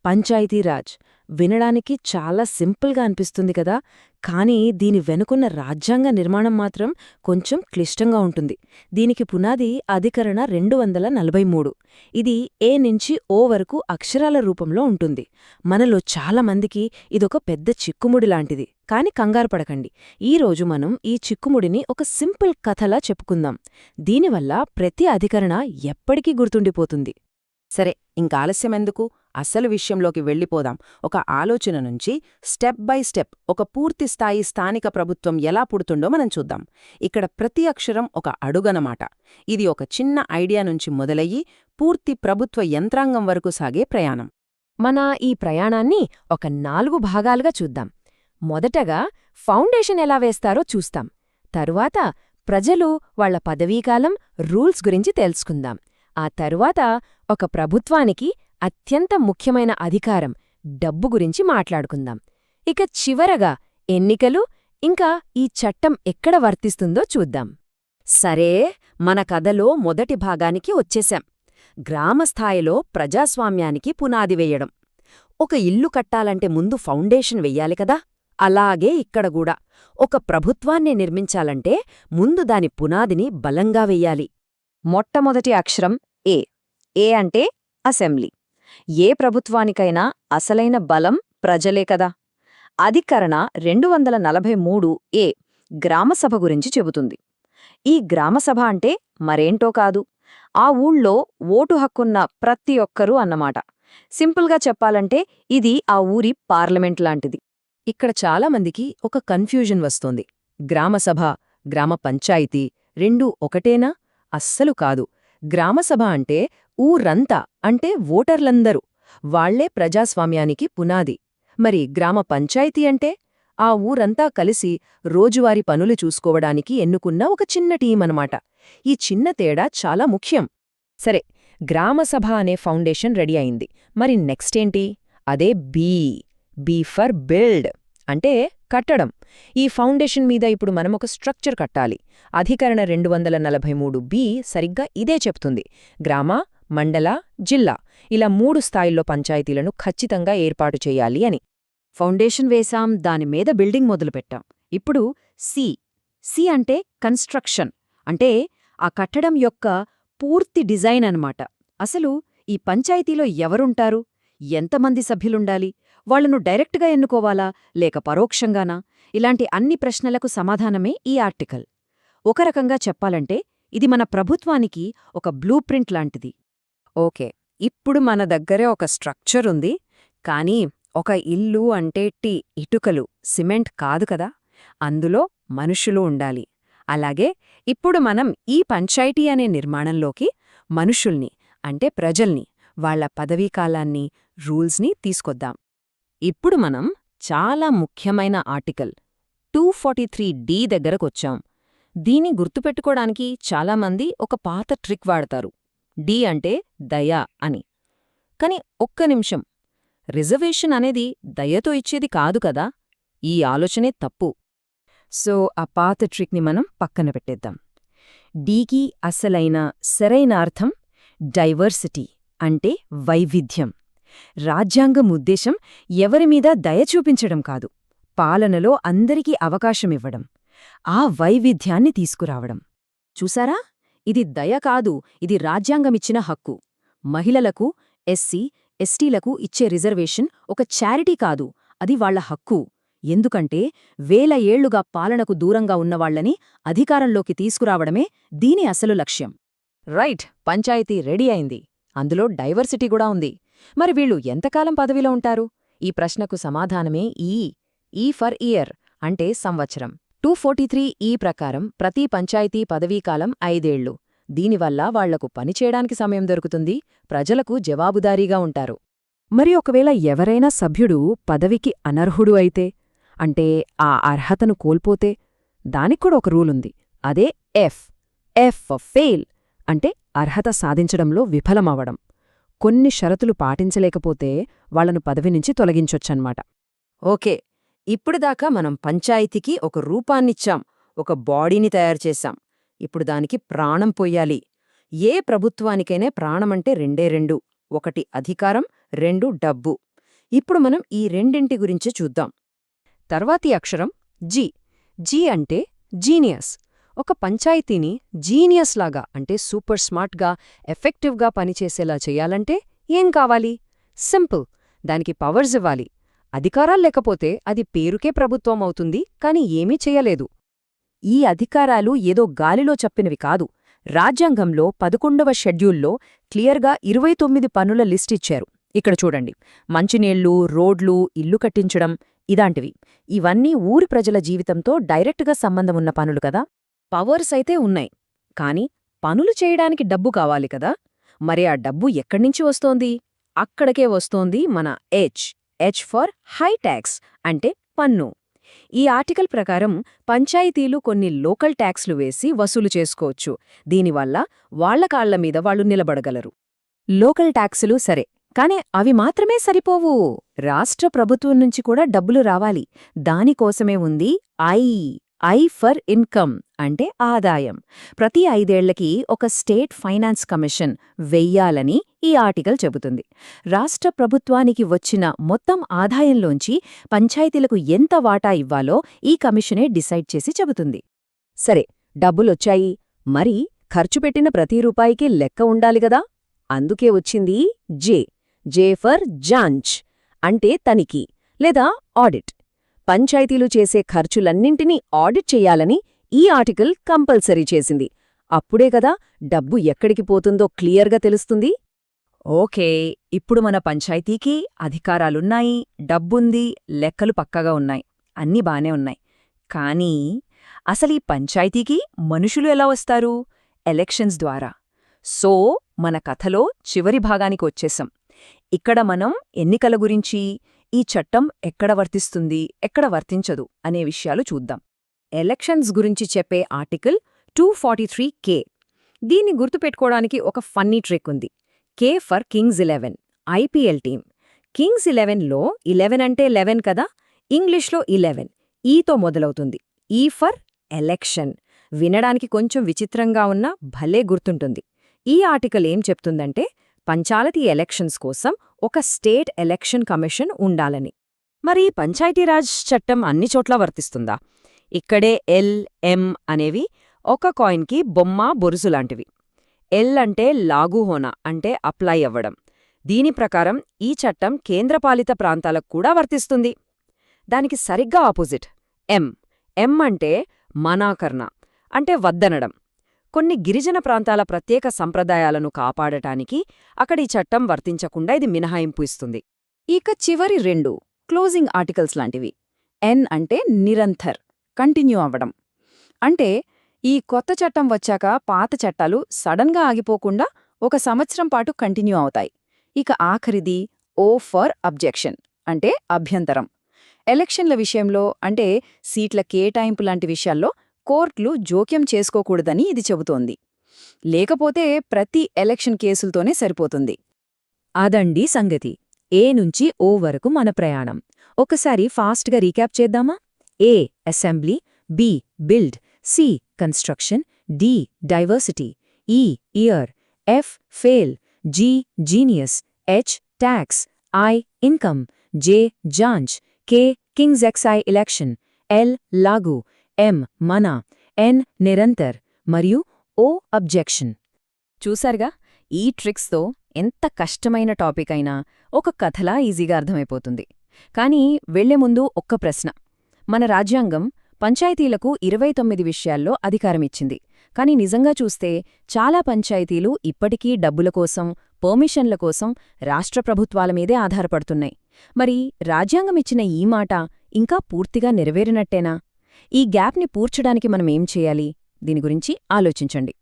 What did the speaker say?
పంచాయతీరాజ్ వినడానికి చాలా సింపుల్గా అనిపిస్తుంది కదా, కానీ దీని వెనుకున్న రాజ్యాంగ నిర్మాణం మాత్రం కొంచెం క్లిష్టంగా ఉంటుంది. దీనికి పునాది అధికరణ 243. ఇది ఏ నుంచి ఓ వరకు అక్షరాల రూపంలో ఉంటుంది. మనలో చాలామందికి ఇదొక పెద్ద చిక్కుముడి లాంటిది. కాని కంగారుపడకండి, ఈరోజు మనం ఈ చిక్కుముడిని ఒక సింపుల్ కథలా చెప్పుకుందాం. దీనివల్ల ప్రతి అధికరణ ఎప్పటికీ గుర్తుండిపోతుంది. సరే, ఇంకాలస్యమెందుకు, అసలు విషయంలోకి వెళ్ళిపోదాం. ఒక ఆలోచన నుంచి స్టెప్ బై స్టెప్ ఒక పూర్తిస్థాయి స్థానిక ప్రభుత్వం ఎలా పుడుతుండో మనం చూద్దాం. ఇక్కడ ప్రతి అక్షరం ఒక అడుగనమాట. ఇది ఒక చిన్న ఐడియా నుంచి మొదలయ్యి పూర్తి ప్రభుత్వ యంత్రాంగం వరకు సాగే ప్రయాణం. మన ఈ ప్రయాణాన్ని ఒక 4 భాగాలుగా చూద్దాం. మొదటగా ఫౌండేషన్ ఎలా వేస్తారో చూస్తాం. తరువాత ప్రజలు వాళ్ల పదవీకాలం, రూల్స్ గురించి తెలుసుకుందాం. ఆ తరువాత ఒక ప్రభుత్వానికి అత్యంత ముఖ్యమైన అధికారం, డబ్బు గురించి మాట్లాడుకుందాం. ఇక చివరగా ఎన్నికలు, ఇంకా ఈ చట్టం ఎక్కడ వర్తిస్తుందో చూద్దాం. సరే, మన కథలో మొదటి భాగానికి వచ్చేశాం. గ్రామస్థాయిలో ప్రజాస్వామ్యానికి పునాది వేయడం. ఒక ఇల్లు కట్టాలంటే ముందు ఫౌండేషన్ వెయ్యాలి కదా, అలాగే ఇక్కడ కూడా ఒక ప్రభుత్వాన్ని నిర్మించాలంటే ముందు దాని పునాదిని బలంగా వెయ్యాలి. మొట్టమొదటి అక్షరం ఏ. ఏ అంటే అసెంబ్లీ. ఏ ప్రభుత్వానికైనా అసలైన బలం ప్రజలే కదా. అధికరణ 243 గ్రామసభ గురించి చెబుతుంది. ఈ గ్రామసభ అంటే మరేంటో కాదు, ఆ ఊళ్ళో ఓటు హక్కున్న ప్రతి ఒక్కరూ అన్నమాట. సింపుల్గా చెప్పాలంటే ఇది ఆ ఊరి పార్లమెంట్ లాంటిది. ఇక్కడ చాలామందికి ఒక కన్ఫ్యూజన్ వస్తోంది. గ్రామసభ, గ్రామ పంచాయతీ రెండూ ఒకటేనా? అస్సలు కాదు. గ్రామసభ అంటే ఊరంతా, అంటే ఓటర్లందరూ. వాళ్లే ప్రజాస్వామ్యానికి పునాది. మరి గ్రామ పంచాయతీ అంటే ఆ ఊరంతా కలిసి రోజువారీ పనులు చూసుకోవడానికి ఎన్నుకున్న ఒక చిన్న టీమనమాట. ఈ చిన్న తేడా చాలా ముఖ్యం. సరే, గ్రామసభ అనే ఫౌండేషన్ రెడీ అయింది. మరి నెక్స్ట్ ఏంటి? అదే బీ. బీ ఫర్ బిల్డ్, అంటే కట్టడం. ఈ ఫౌండేషన్ మీద ఇప్పుడు మనం ఒక స్ట్రక్చర్ కట్టాలి. అధికరణ 243 సరిగ్గా ఇదే చెప్తుంది. గ్రామ, మండల, జిల్లా ఇలా 3 స్థాయిల్లో పంచాయతీలను ఖచ్చితంగా ఏర్పాటు చెయ్యాలి అని. ఫౌండేషన్ వేశాం, దానిమీద బిల్డింగ్ మొదలుపెట్టాం. ఇప్పుడు సి. సి అంటే కన్స్ట్రక్షన్, అంటే ఆ కట్టడం యొక్క పూర్తి డిజైన్ అన్నమాట. అసలు ఈ పంచాయతీలో ఎవరుంటారు, ఎంతమంది సభ్యులుండాలి, వాళ్లను డైరెక్ట్గా ఎన్నుకోవాలా లేక పరోక్షంగానా? ఇలాంటి అన్ని ప్రశ్నలకు సమాధానమే ఈ ఆర్టికల్. ఒక రకంగా చెప్పాలంటే ఇది మన ప్రభుత్వానికి ఒక బ్లూ ప్రింట్ లాంటిది. ఓకే, ఇప్పుడు మన దగ్గరే ఒక స్ట్రక్చర్ ఉంది. కానీ ఒక ఇల్లు అంటే ఇటుకలు, సిమెంట్ కాదు కదా. అందులో మనుషులు ఉండాలి. అలాగే ఇప్పుడు మనం ఈ పంచాయతీ అనే నిర్మాణంలోకి మనుషుల్ని, అంటే ప్రజల్ని, వాళ్ల పదవీకాలాన్ని, రూల్స్ని తీసుకొద్దాం. ఇప్పుడు మనం చాలా ముఖ్యమైన ఆర్టికల్ 243D దగ్గరకొచ్చాం. దీన్ని గుర్తుపెట్టుకోవడానికి చాలామంది ఒక పాత ట్రిక్ వాడతారు. డి అంటే దయ అని. కాని ఒక్క నిమిషం, రిజర్వేషన్ అనేది దయతో ఇచ్చేది కాదు కదా. ఈ ఆలోచనే తప్పు. సో ఆ పాత ట్రిక్ని మనం పక్కన పెట్టేద్దాం. డీకి అసలైన సరైన అర్థం డైవర్సిటీ, అంటే వైవిధ్యం. రాజ్యాంగం ఉద్దేశం ఎవరిమీద దయ చూపించడం కాదు, పాలనలో అందరికీ అవకాశమివ్వడం, ఆ వైవిధ్యాన్ని తీసుకురావడం. చూసారా, ఇది దయ కాదు, ఇది రాజ్యాంగమిచ్చిన హక్కు. మహిళలకు, ఎస్సీ, ఎస్టీలకు ఇచ్చే రిజర్వేషన్ ఒక చారిటీ కాదు, అది వాళ్ల హక్కు. ఎందుకంటే వేల ఏళ్లుగా పాలనకు దూరంగా ఉన్నవాళ్లని అధికారంలోకి తీసుకురావడమే దీని అసలు లక్ష్యం. రైట్, పంచాయతీ రెడీ అయింది. అందులో డైవర్సిటీ కూడా ఉంది. మరి వీళ్ళు ఎంతకాలం పదవిలో ఉంటారు? ఈ ప్రశ్నకు సమాధానమే ఈ ఫర్ ఇయర్, అంటే సంవత్సరం. 243 ప్రకారం ప్రతి పంచాయతీ పదవీకాలం 5 ఏళ్లు. దీనివల్ల వాళ్లకు పనిచేయడానికి సమయం దొరుకుతుంది, ప్రజలకు జవాబుదారీగా ఉంటారు. మరి ఒకవేళ ఎవరైనా సభ్యుడు పదవికి అనర్హుడు అయితే, అంటే ఆ అర్హతను కోల్పోతే, దానిక్కూడా ఒక రూలుంది. అదే ఎఫ్. ఎఫ్ ఫెయిల్, అంటే అర్హత సాధించడంలో విఫలమవడం. కొన్ని షరతులు పాటించలేకపోతే వాళ్లను పదవి నుంచి తొలగించొచ్చన్నమాట. ఓకే, ఇప్పుడుదాకా మనం పంచాయతీకి ఒక రూపాన్నిచ్చాం, ఒక బాడీని తయారుచేశాం. ఇప్పుడు దానికి ప్రాణం పొయ్యాలి. ఏ ప్రభుత్వానికైనా ప్రాణమంటే రెండే రెండు: ఒకటి అధికారం, 2 డబ్బు. ఇప్పుడు మనం ఈ రెండింటి గురించి చూద్దాం. తర్వాతి అక్షరం జి. జి అంటే జీనియస్. ఒక పంచాయతీని జీనియస్ లాగా అంటే సూపర్ స్మార్ట్గా, ఎఫెక్టివ్గా పనిచేసేలా చెయ్యాలంటే ఏం కావాలి? సింపుల్, దానికి పవర్స్ ఇవ్వాలి. అధికారాలు లేకపోతే అది పేరుకే ప్రభుత్వం అవుతుంది, కాని ఏమీ చెయ్యలేదు. ఈ అధికారాలు ఏదో గాలిలో చెప్పినవి కాదు. రాజ్యాంగంలో 11వ షెడ్యూల్లో క్లియర్గా 29 పనుల లిస్టిచ్చారు. ఇక్కడ చూడండి, మంచినీళ్లు, రోడ్లు, ఇల్లు కట్టించడం ఇలాంటివి. ఇవన్నీ ఊరి ప్రజల జీవితంతో డైరెక్ట్గా సంబంధమున్న పనులు కదా. పవర్స్ అయితే ఉన్నాయి, కాని పనులు చేయడానికి డబ్బు కావాలి కదా. మరి ఆ డబ్బు ఎక్కడ్నించి వస్తోంది? అక్కడికే వస్తోంది మన H. H for high tax అంటే పన్ను. ఈ ఆర్టికల్ ప్రకారం పంచాయతీలు కొన్ని లోకల్ ట్యాక్స్లు వేసి వసూలు చేసుకోవచ్చు. దీనివల్ల వాళ్ల కాళ్ల మీద వాళ్లు నిలబడగలరు. లోకల్ ట్యాక్సులు సరే, కాని అవి మాత్రమే సరిపోవు. రాష్ట్ర ప్రభుత్వం నుంచి కూడా డబ్బులు రావాలి. దానికోసమే ఉంది ఐ ఫర్ ఇన్కమ్ అంటే ఆదాయం. ప్రతి 5 ఏళ్లకి ఒక స్టేట్ ఫైనాన్స్ కమిషన్ వెయ్యాలని ఈ ఆర్టికల్ చెబుతుంది. రాష్ట్ర ప్రభుత్వానికి వచ్చిన మొత్తం ఆదాయంలోంచి పంచాయతీలకు ఎంత వాటా ఇవ్వాలో ఈ కమిషనే డిసైడ్ చేసి చెబుతుంది. సరే, డబ్బులొచ్చాయి, మరి ఖర్చు పెట్టిన ప్రతి రూపాయికి లెక్క ఉండాలిగదా. అందుకే వచ్చింది జే. జే ఫర్ జాంచ్ అంటే తనిఖీ లేదా ఆడిట్. పంచాయతీలు చేసే ఖర్చులన్నింటినీ ఆడిట్ చెయ్యాలని ఈ ఆర్టికల్ కంపల్సరీ చేసింది. అప్పుడే కదా డబ్బు ఎక్కడికి పోతుందో క్లియర్గా తెలుస్తుంది. ఓకే, ఇప్పుడు మన పంచాయతీకి అధికారాలున్నాయి, డబ్బుంది, లెక్కలు పక్కగా ఉన్నాయి, అన్నీ బానే ఉన్నాయి. కానీ అసలీ పంచాయతీకి మనుషులు ఎలా వస్తారు? ఎలక్షన్స్ ద్వారా. సో మన కథలో చివరి భాగానికి వచ్చేశాం. ఇక్కడ మనం ఎన్నికల గురించి, ఈ చట్టం ఎక్కడ వర్తిస్తుంది, ఎక్కడ వర్తించదు అనే విషయాలు చూద్దాం. ఎలక్షన్స్ గురించి చెప్పే ఆర్టికల్ 243K. దీన్ని గుర్తుపెట్టుకోవడానికి ఒక ఫన్నీ ట్రిక్ ఉంది. K for kings 11 IPL team. Kings 11లో 11 అంటే 11 కదా. ఇంగ్లీష్లో 11 ఈతో మొదలవుతుంది. ఈ ఫర్ ఎలక్షన్. వినడానికి కొంచెం విచిత్రంగా ఉన్నా భలే గుర్తుంటుంది. ఈ ఆర్టికల్ ఏం చెప్తుందంటే పంచాయతీ ఎలక్షన్స్ కోసం ఒక స్టేట్ ఎలక్షన్ కమిషన్ ఉండాలని. మరి పంచాయతీరాజ్ చట్టం అన్ని చోట్ల వర్తిస్తుందా? ఇక్కడే ఎల్, ఎం అనేవి ఒక కాయిన్కి బొమ్మ, బొరుసులాంటివి. ఎల్ అంటే లాగు హోనా అంటే అప్లై అవ్వడం. దీని ప్రకారం ఈ చట్టం కేంద్రపాలిత ప్రాంతాలకు కూడా వర్తిస్తుంది. దానికి సరిగ్గా ఆపోజిట్ ఎం. ఎం అంటే మనాకర్ణ అంటే వద్దనడం. కొన్ని గిరిజన ప్రాంతాల ప్రత్యేక సంప్రదాయాలను కాపాడటానికి అక్కడి చట్టం వర్తించకుండా ఇది మినహాయింపు ఇస్తుంది. ఇక చివరి 2 క్లోజింగ్ ఆర్టికల్స్ లాంటివి. ఎన్ అంటే నిరంతర్, కంటిన్యూ అవ్వడం. అంటే ఈ కొత్త చట్టం వచ్చాక పాత చట్టాలు సడన్గా ఆగిపోకుండా 1 సంవత్సరం పాటు కంటిన్యూ అవుతాయి. ఇక ఆఖరిది ఓ ఫర్ అబ్జెక్షన్ అంటే అభ్యంతరం. ఎలక్షన్ల విషయంలో అంటే సీట్ల కేటాయింపు లాంటి విషయాల్లో కోర్టులు జోక్యం చేసుకోకూడదని ఇది చెబుతోంది. లేకపోతే ప్రతి ఎలక్షన్ కేసులతోనే సరిపోతుంది. అదండి సంగతి. ఏ నుంచి ఓ వరకు మన ప్రయాణం. ఒకసారి ఫాస్ట్గా రీక్యాప్ చేద్దామా? A assembly, B build, C construction, D diversity, E year, F fail, G genius, H tax, I income, J జాంచ్, కే కింగ్స్ ఎక్సై ఎలక్షన్, ఎల్ లాగు, ఎం మన, ఎన్ నిరంతర్ మరియు ఓ అబ్జెక్షన్. చూసారుగా, ఈ ట్రిక్స్తో ఎంత కష్టమైన టాపిక్ అయినా ఒక కథలా ఈజీగా అర్థమైపోతుంది. కానీ వెళ్లే ముందు ఒక్క ప్రశ్న. మన రాజ్యాంగం పంచాయతీలకు 29 విషయాల్లో అధికారమిచ్చింది. కానీ నిజంగా చూస్తే చాలా పంచాయతీలు ఇప్పటికీ డబ్బుల కోసం, పర్మిషన్ల కోసం రాష్ట్ర ప్రభుత్వాల మీదే ఆధారపడుతున్నాయి. మరి రాజ్యాంగమిచ్చిన ఈ మాట ఇంకా పూర్తిగా నెరవేరినట్టేనా? ఈ గ్యాప్ని పూడ్చడానికి మనమేం చేయాలి? దీని గురించి ఆలోచించండి.